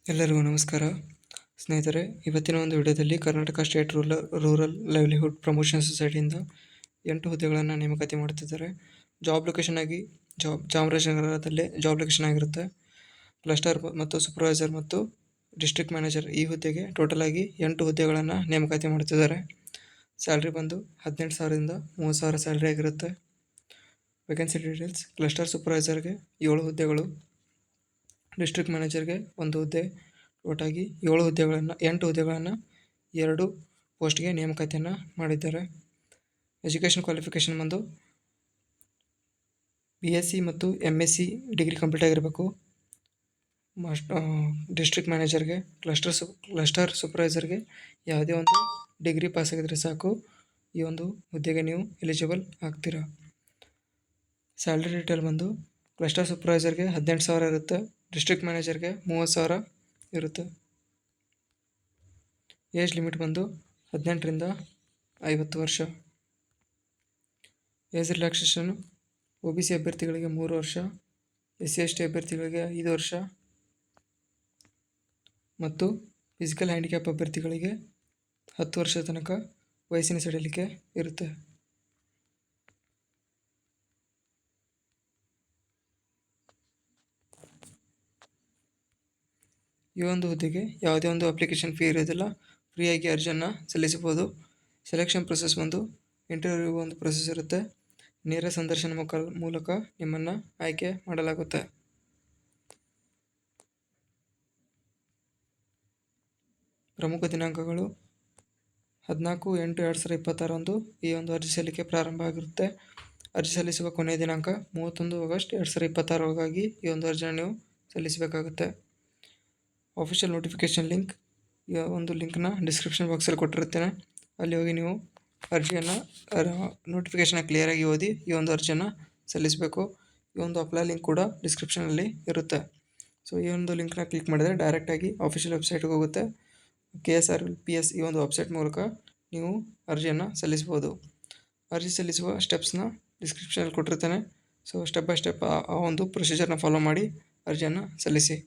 ಎಲ್ಲರಿಗೂ ನಮಸ್ಕಾರ ಸ್ನೇಹಿತರೆ. ಇವತ್ತಿನ ಒಂದು ವಿಡಿಯೋದಲ್ಲಿ Karnataka state rural livelihood promotion ಸೊಸೈಟಿಯಿಂದ 8 ಹುದ್ದೆಗಳನ್ನು ನೇಮಕಾತಿ ಮಾಡುತ್ತಿದ್ದಾರೆ. ಜಾಬ್ ಲೊಕೇಶನ್ ಆಗಿ ಚಾಮರಾಜನಗರದಲ್ಲೇ ಜಾಬ್ ಲೊಕೇಶನ್ ಆಗಿರುತ್ತೆ. ಕ್ಲಸ್ಟರ್ ಮತ್ತು ಸೂಪರ್ವೈಸರ್ ಮತ್ತು ಡಿಸ್ಟ್ರಿಕ್ಟ್ ಮ್ಯಾನೇಜರ್ ಈ ಹುದ್ದೆಗೆ ಟೋಟಲ್ ಆಗಿ 8 ಹುದ್ದೆಗಳನ್ನು ನೇಮಕಾತಿ ಮಾಡುತ್ತಿದ್ದಾರೆ. ಸ್ಯಾಲ್ರಿ ಬಂದು 18,000ದಿಂದ 30,000 ಸ್ಯಾಲ್ರಿ ಆಗಿರುತ್ತೆ. ವೇಕೆನ್ಸಿ ಡೀಟೇಲ್ಸ್: ಕ್ಲಸ್ಟರ್ ಸೂಪರ್ವೈಸರ್ಗೆ 7 ಹುದ್ದೆಗಳು, ಡಿಸ್ಟ್ರಿಕ್ಟ್ ಮ್ಯಾನೇಜರ್ಗೆ 1 ಹುದ್ದೆ. ಒಟ್ಟಾಗಿ 8 ಹುದ್ದೆಗಳನ್ನು 2 ಪೋಸ್ಟ್ಗೆ ನೇಮಕಾತಿಯನ್ನು ಮಾಡಿದ್ದಾರೆ. ಎಜುಕೇಷನ್ ಕ್ವಾಲಿಫಿಕೇಷನ್ ಬಂದು BSc ಮತ್ತು MSc ಡಿಗ್ರಿ ಕಂಪ್ಲೀಟ್ ಆಗಿರಬೇಕು. ಡಿಸ್ಟ್ರಿಕ್ಟ್ ಮ್ಯಾನೇಜರ್ಗೆ, ಕ್ಲಸ್ಟರ್ ಸೂಪರ್ವೈಸರ್ಗೆ ಯಾವುದೇ ಒಂದು ಡಿಗ್ರಿ ಪಾಸ್ ಆಗಿದ್ರೆ ಸಾಕು, ಈ ಒಂದು ಹುದ್ದೆಗೆ ನೀವು ಎಲಿಜಿಬಲ್ ಆಗ್ತೀರಾ. ಸ್ಯಾಲ್ರಿ ಡೀಟೇಲ್ ಬಂದು ಕ್ಲಸ್ಟರ್ ಸೂಪರ್ವೈಸರ್ಗೆ 18,000 ಇರುತ್ತೆ, ಡಿಸ್ಟ್ರಿಕ್ಟ್ ಮ್ಯಾನೇಜರ್ಗೆ 30,000 ಇರುತ್ತೆ. ಏಜ್ ಲಿಮಿಟ್ ಬಂದು 18ರಿಂದ 50 ವರ್ಷ. ಏಜ್ ರಿಲ್ಯಾಕ್ಸೇಷನ್ OBC ಅಭ್ಯರ್ಥಿಗಳಿಗೆ 3 ವರ್ಷ, SC/ST ಅಭ್ಯರ್ಥಿಗಳಿಗೆ 5 ವರ್ಷ ಮತ್ತು ಫಿಸಿಕಲ್ ಹ್ಯಾಂಡಿಕ್ಯಾಪ್ ಅಭ್ಯರ್ಥಿಗಳಿಗೆ 10 ವರ್ಷದ ತನಕ ವಯಸ್ಸಿನ ಸಡಿಲಿಕೆ ಇರುತ್ತೆ. ಈ ಒಂದು ಹುದ್ದೆಗೆ ಯಾವುದೇ ಒಂದು ಅಪ್ಲಿಕೇಶನ್ ಫೀ ಇರೋದಿಲ್ಲ, ಫ್ರೀಯಾಗಿ ಅರ್ಜಿಯನ್ನು ಸಲ್ಲಿಸಬಹುದು. ಸೆಲೆಕ್ಷನ್ ಪ್ರೊಸೆಸ್ ಬಂದು ಇಂಟರ್ವ್ಯೂ ಒಂದು ಪ್ರೊಸೆಸ್ ಇರುತ್ತೆ. ನೇರ ಸಂದರ್ಶನ ಮೂಲಕ ನಿಮ್ಮನ್ನು ಆಯ್ಕೆ ಮಾಡಲಾಗುತ್ತೆ. ಪ್ರಮುಖ ದಿನಾಂಕಗಳು 14/8/2026 ಈ ಒಂದು ಅರ್ಜಿ ಸಲ್ಲಿಕೆ ಪ್ರಾರಂಭ ಆಗಿರುತ್ತೆ. ಅರ್ಜಿ ಸಲ್ಲಿಸುವ ಕೊನೆಯ ದಿನಾಂಕ 31 ಆಗಸ್ಟ್ 2026 ಈ ಒಂದು ಅರ್ಜಿಯನ್ನು ನೀವು ಸಲ್ಲಿಸಬೇಕಾಗುತ್ತೆ. ಆಫಿಷಿಯಲ್ ನೋಟಿಫಿಕೇಷನ್ ಲಿಂಕ್, ಈ ಒಂದು ಲಿಂಕ್ನ ಡಿಸ್ಕ್ರಿಪ್ಷನ್ ಬಾಕ್ಸಲ್ಲಿ ಕೊಟ್ಟಿರುತ್ತೇನೆ. ಅಲ್ಲಿ ಹೋಗಿ ನೀವು ಅರ್ಜಿಯನ್ನು ನೋಟಿಫಿಕೇಷನ್ ಕ್ಲಿಯರಾಗಿ ಓದಿ ಈ ಒಂದು ಅರ್ಜಿಯನ್ನು ಸಲ್ಲಿಸಬೇಕು. ಈ ಒಂದು ಅಪ್ಲೈ ಲಿಂಕ್ ಕೂಡ ಡಿಸ್ಕ್ರಿಪ್ಷನಲ್ಲಿ ಇರುತ್ತೆ. ಸೊ ಈ ಒಂದು ಲಿಂಕ್ನ ಕ್ಲಿಕ್ ಮಾಡಿದರೆ ಡೈರೆಕ್ಟಾಗಿ ಆಫಿಷಿಯಲ್ ವೆಬ್ಸೈಟ್ಗೆ ಹೋಗುತ್ತೆ. KSRPS ಈ ಒಂದು ವೆಬ್ಸೈಟ್ ಮೂಲಕ ನೀವು ಅರ್ಜಿಯನ್ನು ಸಲ್ಲಿಸ್ಬೋದು. ಅರ್ಜಿ ಸಲ್ಲಿಸುವ ಸ್ಟೆಪ್ಸ್ನ ಡಿಸ್ಕ್ರಿಪ್ಷನಲ್ಲಿ ಕೊಟ್ಟಿರ್ತೇನೆ. ಸೊ ಸ್ಟೆಪ್ ಬೈ ಸ್ಟೆಪ್ ಆ ಒಂದು ಪ್ರೊಸೀಜರ್ನ ಫಾಲೋ ಮಾಡಿ ಅರ್ಜಿಯನ್ನು ಸಲ್ಲಿಸಿ.